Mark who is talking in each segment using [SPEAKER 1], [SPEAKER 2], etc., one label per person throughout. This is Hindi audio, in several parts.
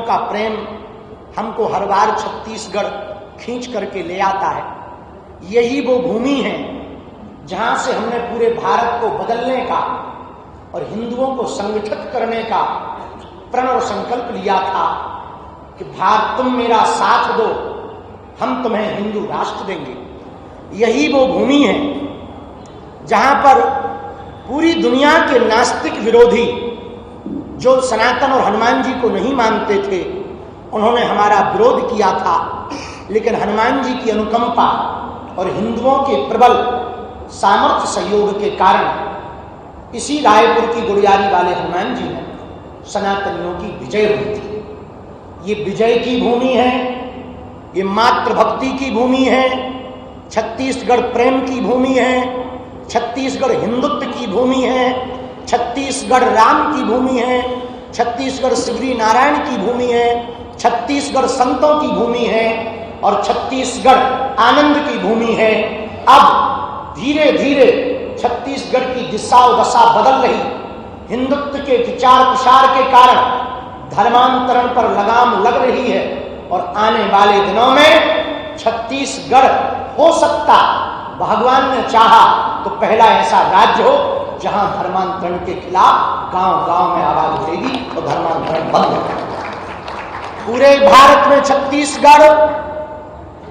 [SPEAKER 1] का प्रेम हमको हर बार छत्तीसगढ़ खींच करके ले आता है। यही वो भूमि है जहां से हमने पूरे भारत को बदलने का और हिंदुओं को संगठित करने का प्रण और संकल्प लिया था कि भारत तुम मेरा साथ दो, हम तुम्हें हिंदू राष्ट्र देंगे। यही वो भूमि है जहां पर पूरी दुनिया के नास्तिक विरोधी जो सनातन और हनुमान जी को नहीं मानते थे, उन्होंने हमारा विरोध किया था, लेकिन हनुमान जी की अनुकंपा और हिंदुओं के प्रबल सामर्थ्य सहयोग के कारण इसी रायपुर की गुड़ियारी वाले हनुमान जी में सनातनियों की विजय हुई थी। ये विजय की भूमि है, ये मातृभक्ति की भूमि है, छत्तीसगढ़ प्रेम की भूमि है, छत्तीसगढ़ हिंदुत्व की भूमि है, छत्तीसगढ़ राम की भूमि है, छत्तीसगढ़ श्री नारायण की भूमि है, छत्तीसगढ़ संतों की भूमि है और छत्तीसगढ़ आनंद की भूमि है। अब धीरे धीरे छत्तीसगढ़ की दिशा और दशा बदल रही, हिंदुत्व के विचार प्रसार के कारण धर्मांतरण पर लगाम लग रही है और आने वाले दिनों में छत्तीसगढ़ हो सकता, भगवान ने चाहा तो पहला ऐसा राज्य हो जहां धर्मांतरण के खिलाफ गांव गांव में आवाज उठेगी और धर्मांतरण बंद होगा। पूरे भारत में छत्तीसगढ़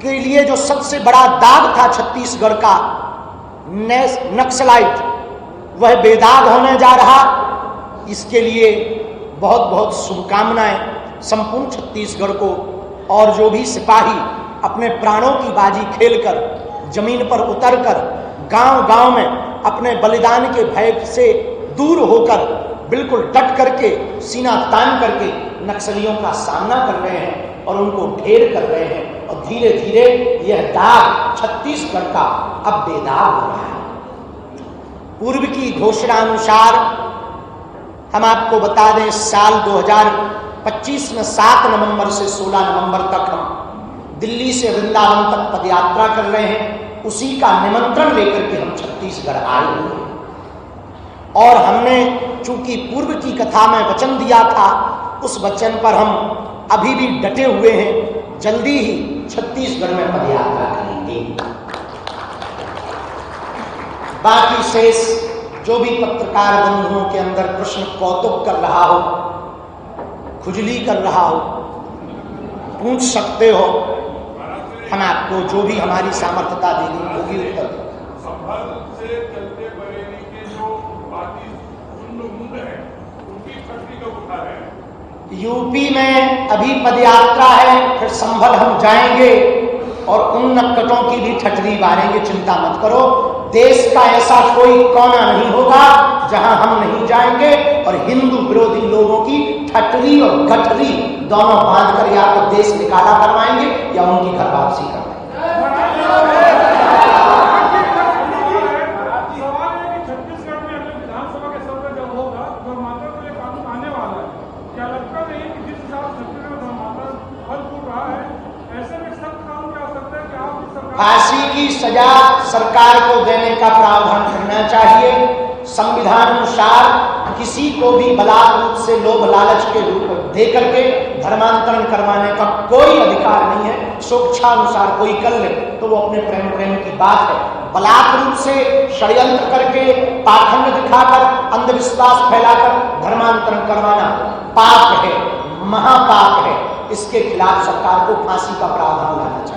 [SPEAKER 1] के लिए जो सबसे बड़ा दाग था छत्तीसगढ़ का नक्सलाइट, वह बेदाग होने जा रहा। इसके लिए बहुत बहुत शुभकामनाएं संपूर्ण छत्तीसगढ़ को। और जो भी सिपाही अपने प्राणों की बाजी खेलकर जमीन पर उतरकर गांव गांव में अपने बलिदान के भय से दूर होकर बिल्कुल डट करके सीना तान करके नक्सलियों का सामना कर रहे हैं और उनको ढेर कर रहे हैं, और धीरे धीरे यह दाग छत्तीसगढ़ का अब बेदाग हो रहा है। पूर्व की घोषणा अनुसार हम आपको बता दें, साल 2025 में 7 नवंबर से 16 नवंबर तक हम दिल्ली से वृंदावन तक पदयात्रा कर रहे हैं। उसी का निमंत्रण लेकर के हम छत्तीसगढ़ आए हुए हैं और हमने चूंकि पूर्व की कथा में वचन दिया था, उस वचन पर हम अभी भी डटे हुए हैं। जल्दी ही छत्तीसगढ़ में पदयात्रा करेंगे। बाकी शेष जो भी पत्रकार बंधुओं के अंदर प्रश्न कौतुक कर रहा हो, खुजली कर रहा हो, पूछ सकते हो। हम आपको जो भी हमारी सामर्थ्यता देनी होगी उत्तर देंगे। यूपी में अभी पदयात्रा है, फिर संभल हम जाएंगे और उन नक्कटों की भी ठटरी मारेंगे। चिंता मत करो, देश का ऐसा कोई कोना नहीं होगा जहां हम नहीं जाएंगे और हिंदू विरोधी लोगों की ठटरी और गठरी दोनों बांधकर या तो देश निकाला करवाएंगे या उनकी घर वापसी करवाएंगे। फांसी की सजा सरकार को देने का प्रावधान करना चाहिए। संविधान अनुसार किसी को भी बलात् रूप से लोभ लालच के रूप दे करके धर्मांतरण करवाने का कोई अधिकार नहीं है। स्वेच्छानुसार कोई कर ले तो वो अपने प्रेम की बात है। बलात् रूप से षड्यंत्र करके, पाखंड दिखाकर, अंधविश्वास फैलाकर धर्मांतरण करवाना पाप है, महापाप है। इसके खिलाफ सरकार को फांसी का प्रावधान लाना चाहिए।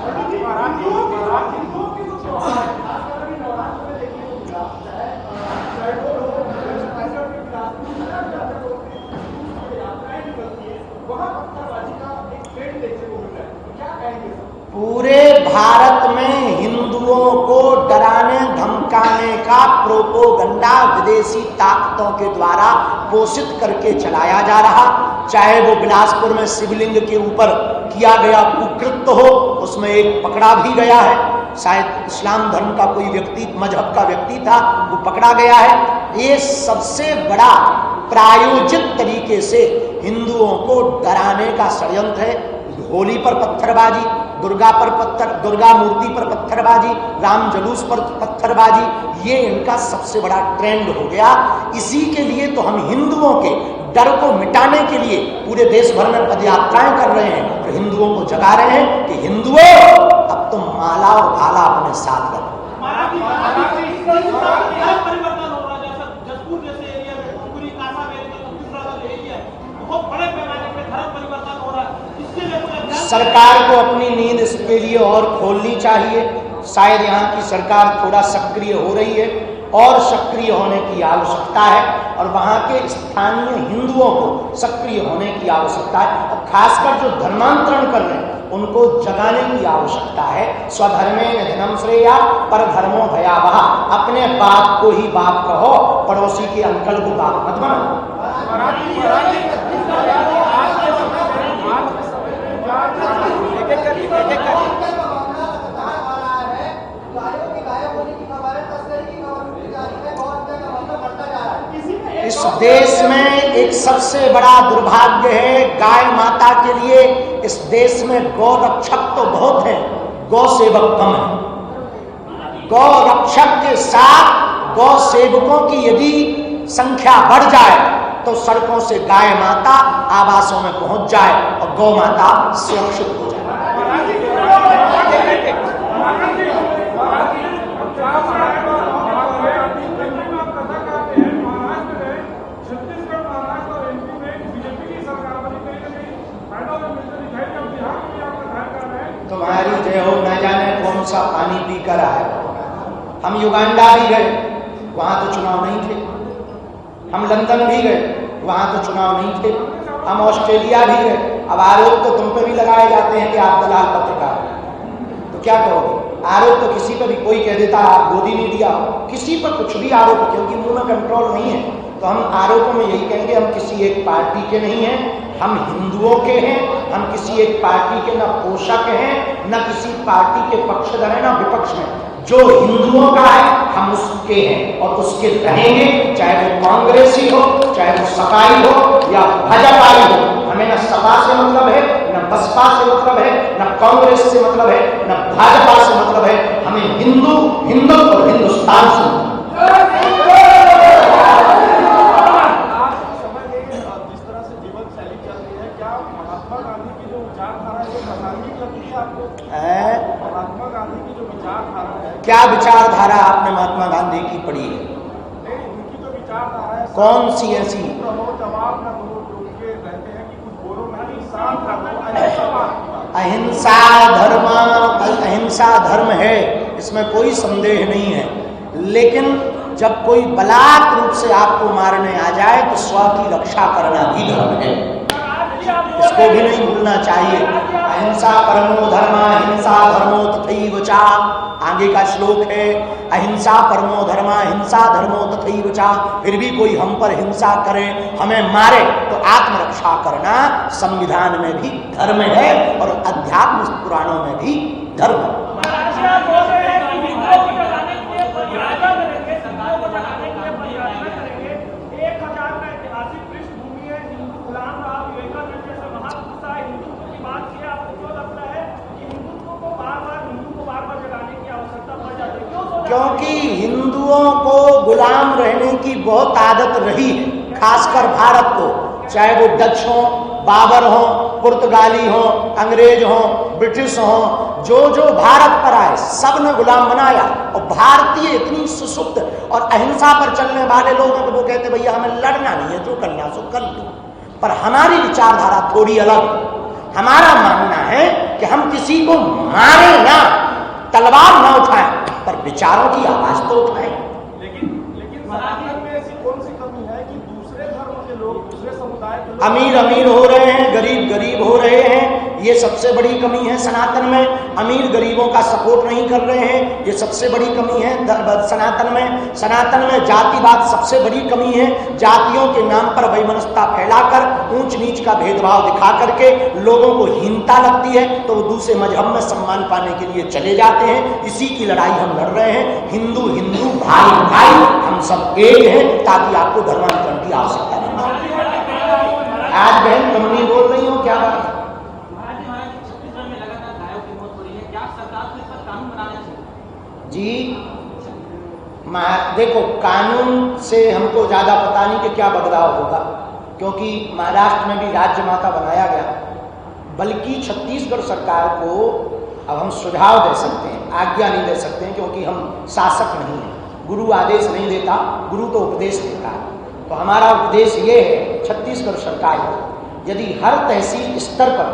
[SPEAKER 1] पूरे भारत में हिंदुओं को डराने धमकाने का प्रोपोगंडा विदेशी ताकतों के द्वारा पोषित करके चलाया जा रहा। चाहे वो बिलासपुर में शिवलिंग के ऊपर किया गया कुकृत्य हो, उसमें एक पकड़ा भी गया है, शायद इस्लाम धर्म का कोई व्यक्ति, मजहब का व्यक्ति था, वो पकड़ा गया है। ये सबसे बड़ा प्रायोजित तरीके से हिंदुओं को डराने का षड्यंत्र है। होली पर पत्थरबाजी, दुर्गा मूर्ति पर पत्थरबाजी, राम जुलूस पर पत्थरबाजी, ये इनका सबसे बड़ा ट्रेंड हो गया। इसी के लिए तो हम हिंदुओं के डर को मिटाने के लिए पूरे देश भर में पदयात्राएं कर रहे हैं और हिंदुओं को जगा रहे हैं कि हिंदुओं अब तुम माला और भाला अपने साथ रखो। सरकार को अपनी नींद इसके लिए और खोलनी चाहिए। शायद यहाँ की सरकार थोड़ा सक्रिय हो रही है और सक्रिय होने की आवश्यकता है और वहाँ के स्थानीय हिंदुओं को सक्रिय होने की आवश्यकता है और खासकर जो धर्मांतरण कर रहे हैं उनको जगाने की आवश्यकता है। स्वधर्मे निधनम श्रेया पर धर्मो भयावह। अपने बाप को ही बाप कहो, पड़ोसी के अंकल को बाप मत बनाओ। इस देश में एक सबसे बड़ा दुर्भाग्य है गाय माता के लिए। इस देश में गौ रक्षक तो बहुत है, गौ सेवक कम है। गौ रक्षक के साथ गौ सेवकों की यदि संख्या बढ़ जाए तो सड़कों से गाय माता आवासों में पहुंच जाए और गौ माता सुरक्षित हो जाए। तुम्हारी जय हो, न जाने कौन सा पानी पी कर आए। हम युगांडा भी गए, वहां तो चुनाव नहीं थे। हम लंदन भी गए, वहां तो चुनाव नहीं थे। हम ऑस्ट्रेलिया भी गए। अब आरोप तो तुम पे भी लगाए जाते हैं कि आप दलाल पत्रकार, तो क्या करोगे? आरोप तो किसी पर भी कोई कह देता है आप गोदी नहीं दिया, किसी पर कुछ भी आरोप, क्योंकि मुंह में कंट्रोल नहीं है। तो हम आरोपों में यही कहेंगे हम किसी एक पार्टी के नहीं हैं, हम हिंदुओं के हैं। हम किसी एक पार्टी के न पोषक हैं, न किसी पार्टी के पक्षधर हैं, न विपक्ष में। जो हिंदुओं का है हम उसके हैं और उसके रहेंगे, चाहे वो कांग्रेसी हो, चाहे वो सपाई हो या भाजपाई हो। हमें न सपा से मतलब है, न बसपा से मतलब है, न कांग्रेस से मतलब है, न भाजपा से मतलब है। हमें हिंदू हिंदू और हिंदुस्तान से।
[SPEAKER 2] महात्मा गांधी की जो विचारधारा है,
[SPEAKER 1] क्या विचारधारा आपने महात्मा गांधी की पढ़ी है?
[SPEAKER 2] उनकी जो विचारधारा है
[SPEAKER 1] कौन सी ऐसी?
[SPEAKER 2] जवाब ना दो, जो ये कहते हैं कि कुछ बोलो नहीं,
[SPEAKER 1] अहिंसा धर्म है, इसमें कोई संदेह नहीं है। लेकिन जब कोई बलात् रूप से आपको मारने आ जाए तो स्व की रक्षा करना भी धर्म है, इसको भी नहीं भूलना चाहिए। अहिंसा परमो धर्म, हिंसा धर्मो तथैव च। आगे का श्लोक है, अहिंसा परमो धर्म, हिंसा धर्मो तथैव च। फिर भी कोई हम पर हिंसा करे, हमें मारे, तो आत्मरक्षा करना संविधान में भी धर्म है और अध्यात्म पुराणों में भी धर्म है। क्योंकि हिंदुओं को गुलाम रहने की बहुत आदत रही है, खासकर भारत को, चाहे वो डच हो, बाबर हो, पुर्तगाली हो, अंग्रेज हो, ब्रिटिश हो, जो जो भारत पर आए सब ने गुलाम बनाया। और भारतीय इतनी सुसुप्त और अहिंसा पर चलने वाले लोग हैं, वो कहते भैया हमें लड़ना नहीं है, जो करना सो कर लो। पर हमारी विचारधारा थोड़ी अलग। हमारा मानना है कि हम किसी को मारे ना, तलवार ना उठाएं, पर विचारों की आवाज तो उठाएं।
[SPEAKER 2] लेकिन सनातन में ऐसी कौन सी कमी है कि दूसरे धर्म के लोग, दूसरे समुदाय के लोग
[SPEAKER 1] अमीर अमीर हो रहे हैं, गरीब गरीब हो रहे हैं, ये सबसे बड़ी कमी है सनातन में। अमीर गरीबों का सपोर्ट नहीं कर रहे हैं, ये सबसे बड़ी कमी है सनातन में। सनातन में जातिवाद सबसे बड़ी कमी है। जातियों के नाम पर वैमनस्यता फैलाकर, ऊंच नीच का भेदभाव दिखा करके लोगों को हीनता लगती है तो वो दूसरे मजहब में सम्मान पाने के लिए चले जाते हैं। इसी की लड़ाई हम लड़ रहे हैं। हिंदू हिंदू, भाई भाई, हम सब एक हैं, ताकि आपको धर्मांतरण की आवश्यकता नहीं। आज बहन तुम नहीं बोल रही हो, क्या बात? जी देखो, कानून से हमको ज्यादा पता नहीं कि क्या बदलाव होगा, क्योंकि महाराष्ट्र में भी राज्य माता बनाया गया, बल्कि छत्तीसगढ़ सरकार को अब हम सुझाव दे सकते हैं, आज्ञा नहीं दे सकते हैं, क्योंकि हम शासक नहीं हैं। गुरु आदेश नहीं देता, गुरु तो उपदेश देता है। तो हमारा उपदेश ये है छत्तीसगढ़ सरकार को, यदि हर तहसील स्तर पर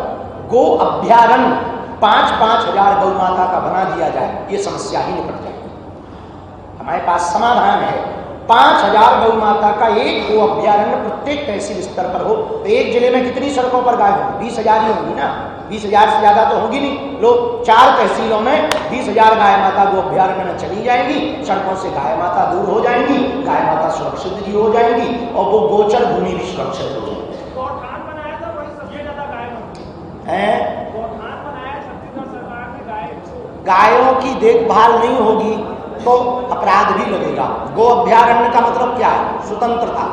[SPEAKER 1] गो अभ्यारण्य 5-5 हजार गौ माता का बना दिया जाए, ये समस्या ही निपट जाएगी। हमारे पास समाधान है। 5000 गौ माता का एक गो अभ्यारण्य प्रत्येक तहसील स्तर पर हो तो एक जिले में कितनी सड़कों पर गाय होगी? 20,000 ही होगी ना। 20,000 से ज्यादा तो होगी नहीं। लोग 4 तहसीलों में 20,000 गाय माता गो अभ्यारण्य में चली जाएंगी, सड़कों से गाय माता दूर हो जाएंगी, गाय माता सुरक्षित भी हो जाएंगी और वो गोचर भूमि भी सुरक्षित हो जाएगी। गायों की देखभाल नहीं होगी तो अपराध भी लगेगा। गो अभ्यारण्य का मतलब क्या है? स्वतंत्रता।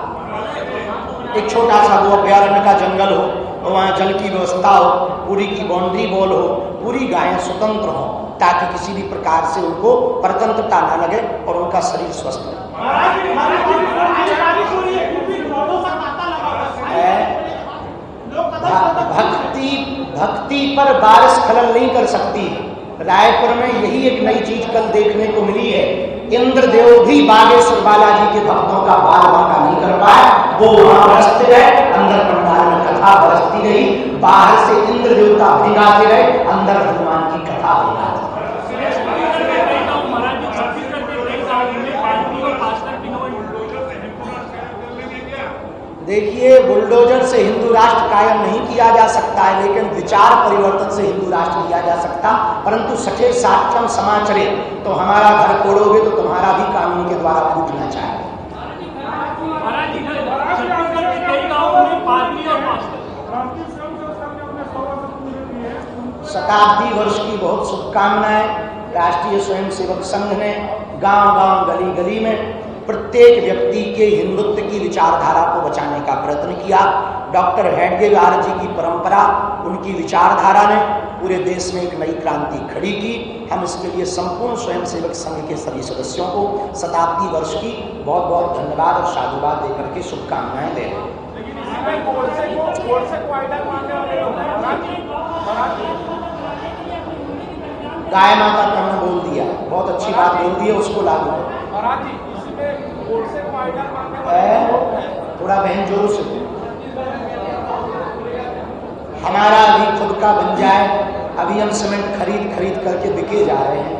[SPEAKER 1] एक छोटा सा गो अभ्यारण्य का जंगल हो और वहाँ जल की व्यवस्था हो, पूरी की बाउंड्री वॉल हो, पूरी गायें स्वतंत्र हो, ताकि किसी भी प्रकार से उनको परतंत्रता न लगे और उनका शरीर स्वस्थ हो। भक्ति पर बारिश खलल नहीं कर सकती। रायपुर में यही एक नई चीज कल देखने को मिली है। इंद्रदेव भी बागेश्वर बालाजी के भक्तों का बाल बांका नहीं कर पाए। वो वहां बरसते रहे, अंदर पंडाल में कथा बरसती रही, बाहर से इंद्र देवता भिगाते रहे, अंदर हनुमान की कथा भिगाती। देखिए, बुलडोजर से हिंदू राष्ट्र कायम नहीं किया जा सकता है, लेकिन विचार परिवर्तन से हिंदू राष्ट्र किया जा सकता। परंतु सठे साक्षम समाचरे, तो हमारा घर तोड़ोगे तो तुम्हारा भी कानून के द्वारा फूटना चाहिए। शताब्दी वर्ष की बहुत शुभकामनाएं। राष्ट्रीय स्वयंसेवक संघ ने गांव-गांव, गली-गली में प्रत्येक व्यक्ति के हिंदुत्व की विचारधारा को बचाने का प्रयत्न किया। डॉक्टर हेडगेवार जी की परंपरा, उनकी विचारधारा ने पूरे देश में एक नई क्रांति खड़ी की। हम इसके लिए संपूर्ण स्वयंसेवक संघ के सभी सदस्यों को शताब्दी वर्ष की बहुत बहुत धन्यवाद और साधुवाद देकर के शुभकामनाएं दे रहे हैं। गाय माता को हमने बोल दिया, बहुत अच्छी बात बोल दी है, उसको लागू करो। थोड़ा बहन जोर से, हमारा अभी खुद का बन जाए। अभी हम सीमेंट खरीद करके बिके जा रहे हैं।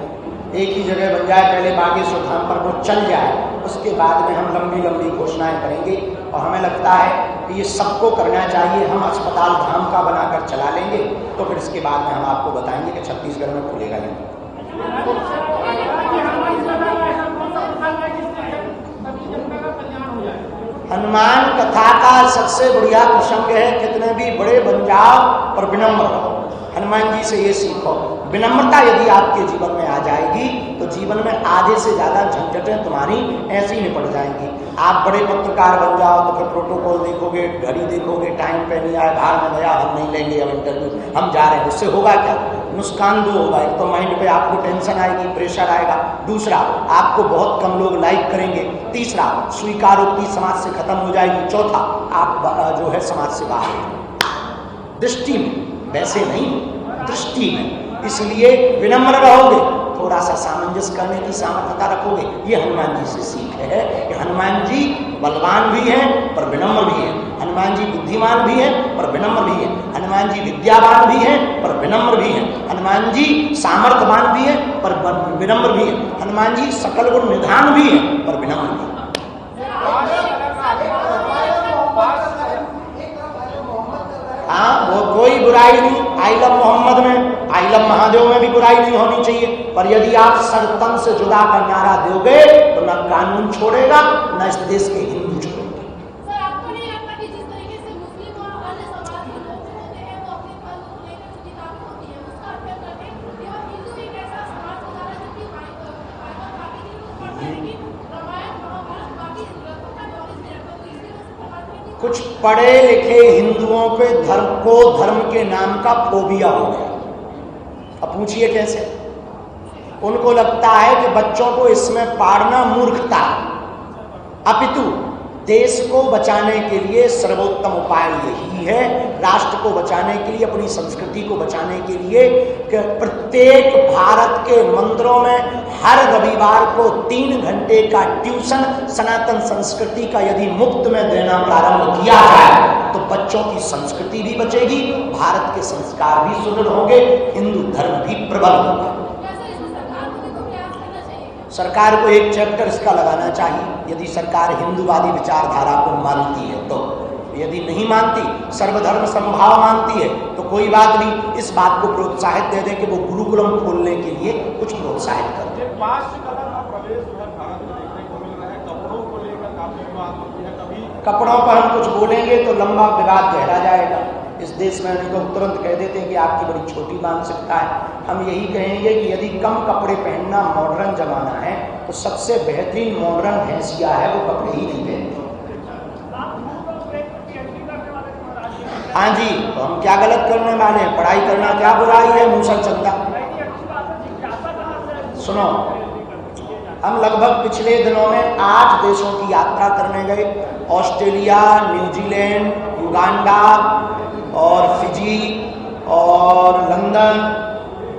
[SPEAKER 1] एक ही जगह बन जाए, पहले बागेश्वर धाम पर वो चल जाए, उसके बाद में हम लंबी लंबी घोषणाएं करेंगे। और हमें लगता है कि ये सबको करना चाहिए। हम अस्पताल धाम का बनाकर चला लेंगे, तो फिर इसके बाद में हम आपको बताएंगे कि छत्तीसगढ़ में खुलेगा नहीं। हनुमान कथा का सबसे बढ़िया प्रसंग है, कितने भी बड़े बन जाओ पर विनम्र रहो। हनुमान जी से ये सीखो, विनम्रता यदि आपके जीवन में आ जाएगी तो जीवन में आधे से ज्यादा झंझटें तुम्हारी ऐसी निपट जाएंगी। आप बड़े पत्रकार बन जाओ तो फिर प्रोटोकॉल देखोगे, घड़ी देखोगे, टाइम पे नहीं आया, बाहर में गया, हम नहीं लेंगे अब इंटरव्यू, हम जा रहे हैं। उससे होगा क्या? नुकसान दो होगा। एक तो माइंड पे आपको टेंशन आएगी, प्रेशर आएगा। दूसरा, आपको बहुत कम लोग लाइक करेंगे। तीसरा, स्वीकारोक्ति समाज से खत्म हो जाएगी। चौथा, आप जो है समाज से बाहर दृष्टि में, वैसे नहीं दृष्टि में। इसलिए विनम्र रहोगे, थोड़ा सा सामंजस्य करने की सामर्थ्यता रखोगे। ये हनुमान जी से सीख है कि हनुमान जी बलवान भी हैं पर विनम्र भी हैं। हनुमान जी बुद्धिमान भी हैं पर विनम्र भी हैं। हनुमान जी विद्यावान भी हैं पर विनम्र भी हैं। हनुमान जी सामर्थ्यवान भी हैं पर विनम्र भी हैं। हनुमान जी सकल गुण निधान भी हैं पर विनम्र भी हैं। हाँ, वो कोई बुराई नहीं। आई लव मोहम्मद में, आई लव महादेव में भी बुराई नहीं होनी चाहिए। पर यदि आप सरतन से जुदा का नारा दोगे तो न कानून छोड़ेगा, न इस देश के हिंदू छोड़ेंगे।
[SPEAKER 3] सर, आपको नहीं लगता कि जिस तरीके से मुस्लिम और अन्य समाज के लोग होते हैं वो अपने धर्म को लेकर जो किताबें होती हैं उसका अध्ययन करते हैं, केवल हिंदू एक ऐसा समाज होता है जबकि बाकी के लोग पढ़ते हैं कि रामायण महाभारत बाकी ग्रंथों का नॉलेज नहीं रखते, तो इसलिए
[SPEAKER 1] कुछ पढ़े लिखे हिंदुओं पे धर्म के नाम का फोबिया हो गया। अब पूछिए कैसे? उनको लगता है कि बच्चों को इसमें पाड़ना मूर्खता है, अपितु देश को बचाने के लिए सर्वोत्तम उपाय यही है, राष्ट्र को बचाने के लिए, अपनी संस्कृति को बचाने के लिए, कि प्रत्येक भारत के मंदिरों में हर रविवार को 3 घंटे का ट्यूशन सनातन संस्कृति का यदि मुफ्त में देना प्रारंभ किया जाए तो बच्चों की संस्कृति भी बचेगी, भारत के संस्कार भी सुदृढ़ होंगे, हिंदू धर्म भी प्रबल होगा। सरकार को एक चैप्टर इसका लगाना चाहिए, यदि सरकार हिंदूवादी विचारधारा को मानती है तो। यदि नहीं मानती, सर्वधर्म समभाव मानती है तो कोई बात नहीं, इस बात को प्रोत्साहित दे दे कि वो गुरुकुलम खोलने के लिए कुछ प्रोत्साहित कर दे।
[SPEAKER 2] पाश्चात्य कला का प्रवेश जो है भारत में देखने को मिल रहा है, कपड़ों को लेकर काफी विवाद होती है। कभी
[SPEAKER 1] कपड़ों पर हम कुछ बोलेंगे तो लंबा विवाद गहरा जाएगा। इस देश में लोग तुरंत कह देते हैं कि आपकी बड़ी छोटी मानसिकता है। हम यही कहेंगे कि यदि कम कपड़े पहनना मॉडर्न जमाना है तो सबसे बेहतरीन मॉडर्न भैंसिया है वो कपड़े ही नहीं पहनते। हाँ जी, तो हम क्या गलत करने वाले हैं? पढ़ाई करना क्या बुराई है? मूसल चंदा सुनो, हम लगभग पिछले दिनों में 8 देशों की यात्रा करने गए, ऑस्ट्रेलिया, न्यूजीलैंड, युगांडा और फिजी और लंदन,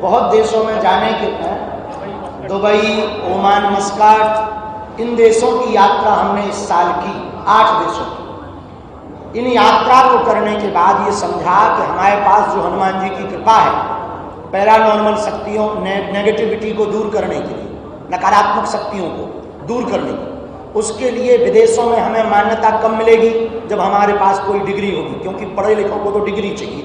[SPEAKER 1] बहुत देशों में जाने के बाद दुबई, ओमान, मस्कट, इन देशों की यात्रा हमने इस साल की, 8 देशों की। इन यात्रा को करने के बाद ये समझा कि हमारे पास जो हनुमान जी की कृपा है, पैरानॉर्मल शक्तियों, नेगेटिविटी को दूर करने के लिए, नकारात्मक शक्तियों को दूर करने के लिए, उसके लिए विदेशों में हमें मान्यता कम मिलेगी जब हमारे पास कोई डिग्री होगी, क्योंकि पढ़े लिखों को तो डिग्री चाहिए।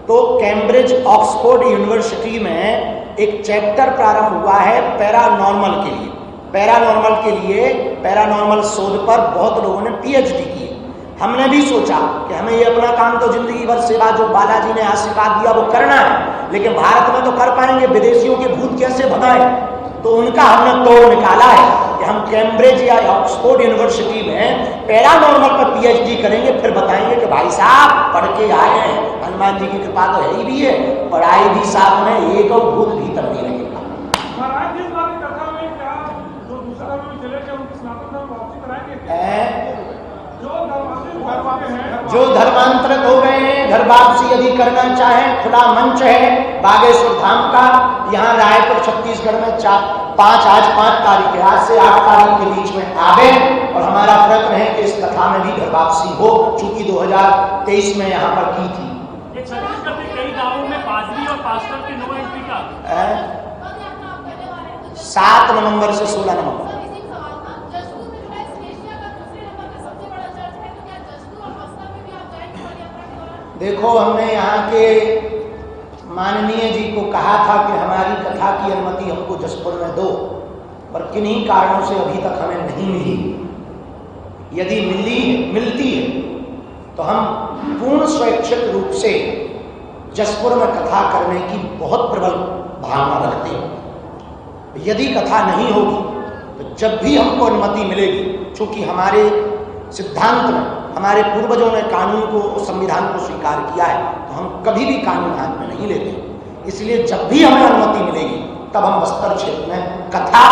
[SPEAKER 1] तो कैम्ब्रिज ऑक्सफोर्ड यूनिवर्सिटी में एक चैप्टर प्रारंभ हुआ है पैरानॉर्मल के लिए। पैरानॉर्मल के लिए, पैरानॉर्मल शोध पर बहुत लोगों ने पीएचडी की है। हमने भी सोचा कि हमें ये अपना काम तो जिंदगी भर सेवा जो बालाजी ने आशीर्वाद दिया वो करना है, लेकिन भारत में तो कर पाएंगे, विदेशियों के भूत कैसे भगाएं? तो उनका हमने तोड़ निकाला है कि हम कैम्ब्रिज या ऑक्सफोर्ड यूनिवर्सिटी में पैरानॉर्मल पर पीएचडी करेंगे, फिर बताएंगे कि भाई साहब पढ़ के आए हैं, हनुमान जी की कृपा तो है ही भी है, पढ़ाई भी साथ में, एक और भूत भीतर नहीं रहेगा। जो धर्मांतरित हो गए हैं, घर वापसी यदि करना चाहें, खुला मंच है बागेश्वर धाम का, यहाँ रायपुर छत्तीसगढ़ में 5 तारीख है, आज से 8 तारीख के बीच में आवे, और हमारा प्रयत्न है कि इस कथा में भी घर वापसी हो, चूंकि 2023 में यहाँ पर की थी।
[SPEAKER 4] ये छत्तीसगढ़ के कई गांवों में पादरी और पास्टर के नो एंट्री का
[SPEAKER 1] 7 नवंबर से 16 नवंबर। देखो, हमने यहाँ के माननीय जी को कहा था कि हमारी कथा की अनुमति हमको जसपुर में दो, पर किन्हीं कारणों से अभी तक हमें नहीं मिली। यदि मिलती है तो हम पूर्ण स्वैच्छिक रूप से जसपुर में कथा करने की बहुत प्रबल भावना रखते हैं। यदि कथा नहीं होगी तो जब भी हमको अनुमति मिलेगी, चूंकि हमारे सिद्धांत में हमारे पूर्वजों ने कानून को, संविधान को स्वीकार किया है, तो हम कभी भी कानून हाथ में नहीं लेते। इसलिए जब भी हमें अनुमति मिलेगी तब हम बस्तर क्षेत्र में कथा,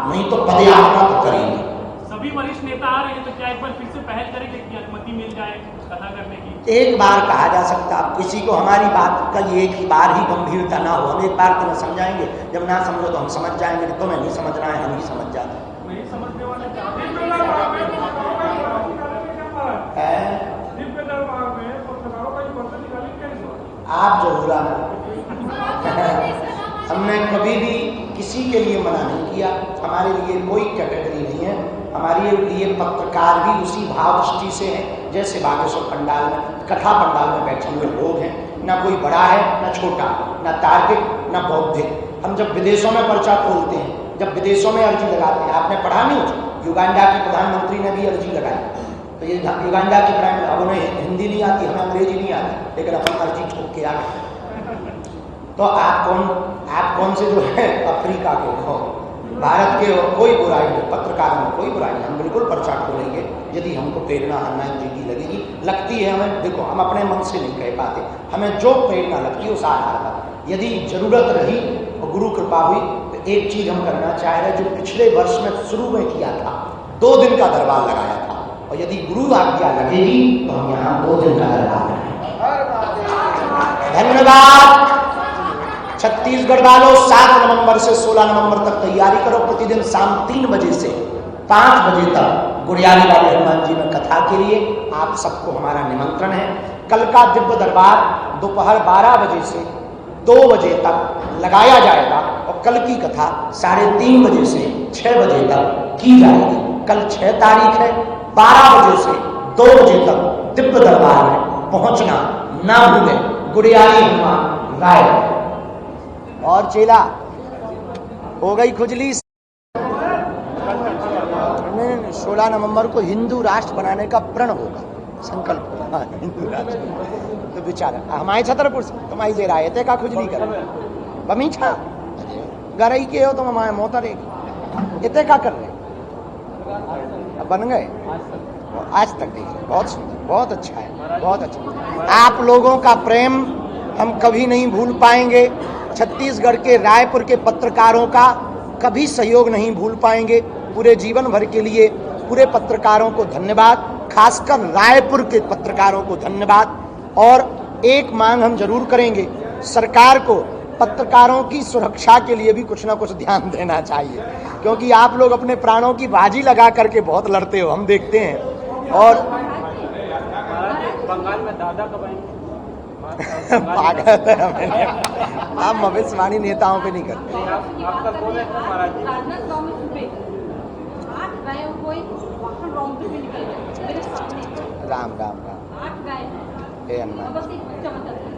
[SPEAKER 1] नहीं तो पदयात्रा तो करेंगे।
[SPEAKER 4] सभी वरिष्ठ नेता आ रहे हैं, तो क्या एक बार फिर से पहल करेंगे कि अनुमति मिल जाए कथा करने की?
[SPEAKER 1] एक बार कहा जा सकता, अब किसी को हमारी बात का ये एक ही बार ही गंभीरता ना हो। हम एक बार तुम्हें समझाएंगे, जब ना समझो तो हम समझ जाएंगे कि तुम्हें नहीं समझना है, हम ही समझ जाते हैं।
[SPEAKER 4] नहीं समझने वाले
[SPEAKER 1] आप जरूर आना। हमने कभी भी किसी के लिए मना नहीं किया, हमारे लिए कोई कैटेगरी नहीं है। हमारे लिए पत्रकार भी उसी भाव दृष्टि से हैं जैसे बागेश्वर पंडाल में, कथा पंडाल में बैठे हुए लोग हैं। ना कोई बड़ा है ना छोटा, ना तार्किक ना बौद्धिक। हम जब विदेशों में पर्चा खोलते हैं, जब विदेशों में अर्जी लगाते हैं, आपने पढ़ा नहीं, युगांडा के प्रधानमंत्री ने भी अर्जी लगाई, तो ये युगांडा की प्राइम, अब उन्हें हिंदी नहीं आती, हमें अंग्रेजी नहीं आती, लेकिन अपन अर्जी ठोक के आ गए। तो आप कौन से जो है अफ्रीका के हो, भारत के हो, कोई बुराई नहीं, पत्रकार में कोई बुराई नहीं। हम बिल्कुल पर्चा खोलेंगे यदि हमको प्रेरणा हनुमान जी की लगेगी, लगती है हमें। देखो, हम अपने मन से नहीं कह पाते, हमें जो प्रेरणा लगती है उस आधार पर यदि जरूरत रही और गुरु कृपा हुई तो एक चीज हम करना चाह रहे, जो पिछले वर्ष में शुरू में किया था, 2 दिन का दरबार लगाया था, और यदि गुरु आज्ञा लगेगी तो हम यहाँ 2 दिन का दरबार करेंगे। धन्यवाद। छत्तीसगढ़ वालों 7 नवंबर से 16 नवंबर तक तैयारी करो। प्रतिदिन शाम 3 बजे से 5 बजे तक गुड़ियाली वाले हनुमान जी में कथा के लिए आप सबको हमारा निमंत्रण है। कल का दिव्य दरबार दोपहर 12 बजे से 2 बजे तक लगाया जाएगा और कल की कथा 3:30 बजे से 6 बजे तक की जाएगी। कल 6 तारीख है। 12 बजे से 2 बजे तक दिव्य दरबार में पहुंचना ना भूलें। गुड़ियाली हनुमान राय। और चेला हो गई खुजली। नहीं, 16 नवंबर को हिंदू राष्ट्र बनाने का प्रण होगा, संकल्प होगा। हाँ, हिंदू राष्ट्र तो बेचारा हमारे छतरपुर से तुम्हारी दे रहा है का खुजली कर बमीठा गरई के हो तुम हमारे मोतर इतने का कर रहे अब बन गए आज तक देखिए। बहुत सुंदर, बहुत अच्छा है, बहुत अच्छा। आप लोगों का प्रेम हम कभी नहीं भूल पाएंगे। छत्तीसगढ़ के रायपुर के पत्रकारों का कभी सहयोग नहीं भूल पाएंगे। पूरे जीवन भर के लिए पूरे पत्रकारों को धन्यवाद, खासकर रायपुर के पत्रकारों को धन्यवाद। और एक मांग हम जरूर करेंगे, सरकार को पत्रकारों की सुरक्षा के लिए भी कुछ ना कुछ ध्यान देना चाहिए, क्योंकि आप लोग अपने प्राणों की बाजी लगा करके बहुत लड़ते हो, हम देखते हैं। और
[SPEAKER 4] बंगाल में दादा कब
[SPEAKER 1] पागल है हमें, हम भविष्यवाणी नेताओं पे नहीं करते।
[SPEAKER 5] राजनांदगांव में सुबह 8 गायों को रॉन्ग में निकल गए मेरे सामने।
[SPEAKER 1] राम राम राम।
[SPEAKER 5] 8 गाय
[SPEAKER 1] हे हनुमान।
[SPEAKER 5] बस एक बच्चा बचा था।